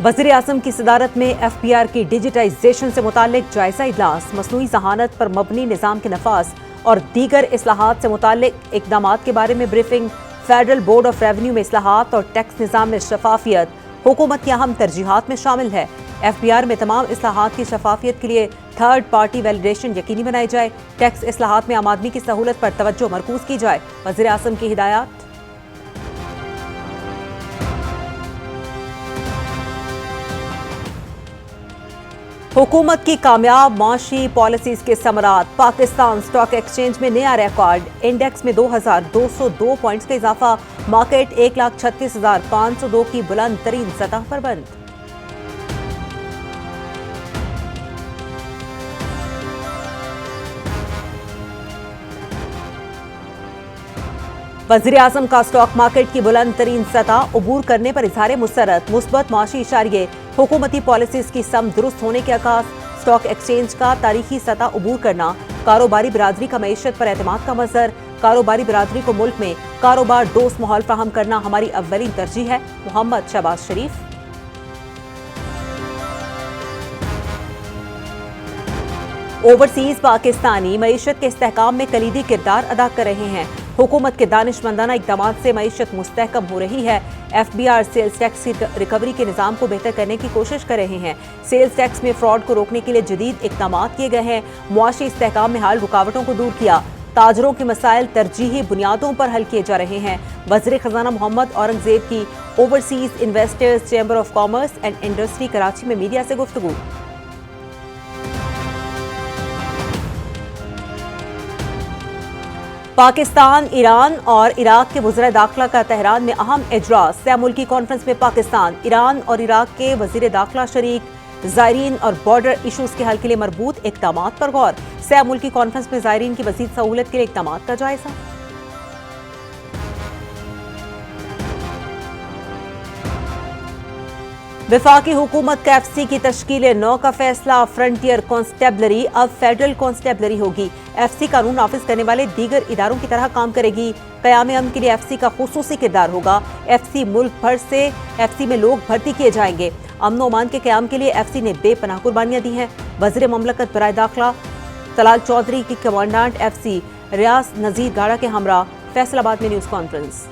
वज़ीर आज़म की सदारत में FBR की डिजिटाइजेशन से मुताल्लिक जायजा इजलास, मसनूई ज़हानत पर मबनी निज़ाम के नफाज और दीगर इस्लाहात से मुताल्लिक इक़दामात के बारे में briefing. Federal board of revenue में इस्लाहात और टैक्स निज़ाम में शफाफियत हुकूमत की अहम तरजीहात में शामिल है। FBR में तमाम इस्लाहात की शफाफियत के लिए थर्ड पार्टी वैलिडेशन यकीनी बनाई जाए। टैक्स इस्लाहात में आम आदमी की सहूलत पर तवज्जो मरकूज की जाए। वज़ीर आज़म की हिदायत। हुकूमत की कामयाब माशी पॉलिसीज के समरात। पाकिस्तान स्टॉक एक्सचेंज में नया रिकॉर्ड, इंडेक्स में 2202 पॉइंट्स का इजाफा। मार्केट 1,36,502 की बुलंद तरीन सतह पर बंद। वज़ीर आज़म का स्टॉक मार्केट की बुलंद तरीन सतह अबूर करने पर इजहार मुसरत। मुस्बत माशी इशारे, हुकूमती पॉलिसीज की सम दुरुस्त होने के आगाज। स्टॉक एक्सचेंज का तारीखी सतह अबूर करना। कारोबारी बिरादरी का मईशत पर एतमाद का मज़हर। कारोबारी बिरादरी को मुल्क में कारोबार दोस्त माहौल फराहम करना हमारी अव्वलीन तरजीह है। मोहम्मद शहबाज शरीफ। ओवरसीज पाकिस्तानी मईशत के इस्तेहकाम में कलीदी किरदार अदा कर रहे हैं। हुकूमत के दानिशमंदाना इक़दामात से मईशत मुस्तहकम हो रही है। FBR सेल्स टैक्स की रिकवरी के निज़ाम को बेहतर करने की कोशिश कर रहे हैं। सेल्स टैक्स में फ्रॉड को रोकने के लिए जदीद इक़दामात किए गए हैं। मुआशी इस्तेहकाम में हाल रुकावटों को दूर किया। ताजरों के मसाइल तरजीही बुनियादों पर हल किए जा रहे हैं। वज़ीर ख़ज़ाना मोहम्मद औरंगज़ेब की overseas investors chamber of commerce and industry Karachi में मीडिया से गुफ्तगू। पाकिस्तान, ईरान और इराक के वज़ीर दाखिला का तेहरान में अहम इजलास। सह मुल्की कॉन्फ्रेंस में पाकिस्तान, ईरान और इराक के वज़ीर दाखिला शरीक। ज़ायरीन और बॉर्डर इशूज़ के हल के लिए मरबूत इक़दामात पर गौर। सह मुल्की कॉन्फ्रेंस में ज़ायरीन की मज़ीद सहूलत के लिए इक़दामात का जायजा। वफाकी हुकूमत का FC की तश्कील 9 का फैसला। फ्रंटियर कॉन्स्टेबलरी अब फेडरल कॉन्स्टेबलरी होगी। FC कानून नाफिज करने वाले दीगर इदारों की तरह काम करेगी। क़याम अमन के लिए FC का खुसूसी किरदार होगा। FC मुल्क भर से FC में लोग भर्ती किए जाएंगे। अमन व अमान के क़याम के लिए FC ने बेपनाह कुर्बानियां दी हैं। वज़ीर ममलकत बराए दाखिला तलाल चौधरी की कमांडेंट FC रियाज नज़ीर गाड़ा के हमरा फैसलाबाद में news conference.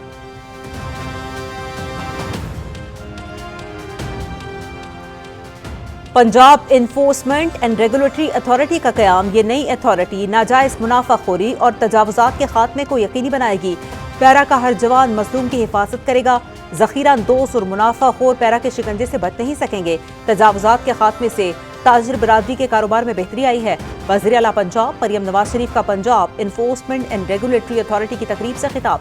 Punjab enforcement and regulatory authority का क़याम। ये नई अथॉरिटी नाजायज़ मुनाफाखोरी और तजावुज़ात के खात्मे को यकीनी बनाएगी। पैरा का हर जवान मजलूम की हिफाजत करेगा। ज़ख़ीरा अंदोज़ और मुनाफाखोर पैरा के शिकंजे से बच नहीं सकेंगे। तजावुज़ात के खात्मे से ताजिर बिरादरी के कारोबार में बेहतरी आई है। वज़ीर आला पंजाब मरियम नवाज शरीफ का Punjab enforcement and regulatory authority की तकरीब से खिताब।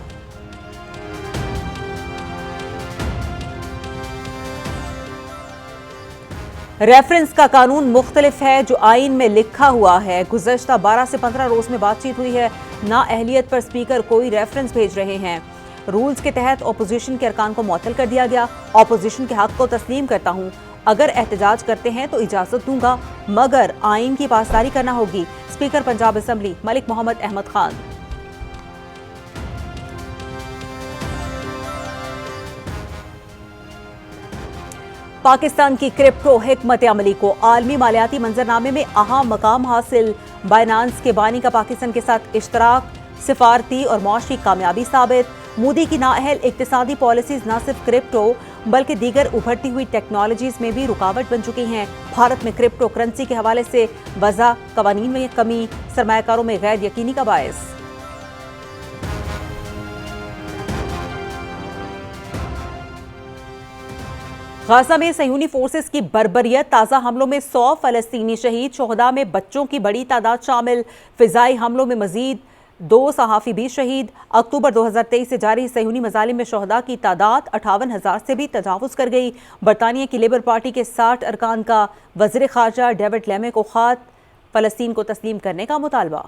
रेफरेंस का कानून मुख्तलिफ है जो आइन में लिखा हुआ है। गुज़श्ता 12 से 15 रोज में बातचीत हुई है। नाअहलियत पर स्पीकर कोई रेफरेंस भेज रहे हैं। रूल्स के तहत अपोजिशन के अरकान को मुअत्तल कर दिया गया। अपोजिशन के हक को तस्लीम करता हूँ। अगर एहतजाज करते हैं तो इजाजत दूंगा, मगर आइन की पासदारी करना होगी। Speaker Punjab assembly Malik Mohammad Ahmad Khan. पाकिस्तान की क्रिप्टो हिकमत अमली को आलमी मालियाती मंजरनामे में अहम मकाम हासिल। बाइनांस के बानी का पाकिस्तान के साथ इश्तराक सिफारती और मुआशी कामयाबी साबित। मोदी की नाअहल इक्तिसादी पॉलिसीज न सिर्फ क्रिप्टो बल्कि दीगर उभरती हुई टेक्नोलॉजीज में भी रुकावट बन चुकी हैं। भारत में क्रिप्टो करेंसी के हवाले से वज़ा, कवानीन में कमी, सरमायाकारों में गैर यकीनी का बायस। गाजा में सयूनी फोर्सेस की बर्बरियत। ताज़ा हमलों में 100 फलस्तीनी शहीद, शोहदा में बच्चों की बड़ी तादाद शामिल। फिजाई हमलों में मजीद 2 सहाफ़ी भी शहीद। अक्टूबर 2023 से जारी सयूनी मजालिम में शोहदा की तादाद 58,000 से भी तजावुज़ कर गई। बरतानिया की लेबर पार्टी के 60 अरकान का वज़ीर ख़ारजा डेविड लेमे को ख़त, फ़लस्तीन को तस्लीम करने का मुतालबा।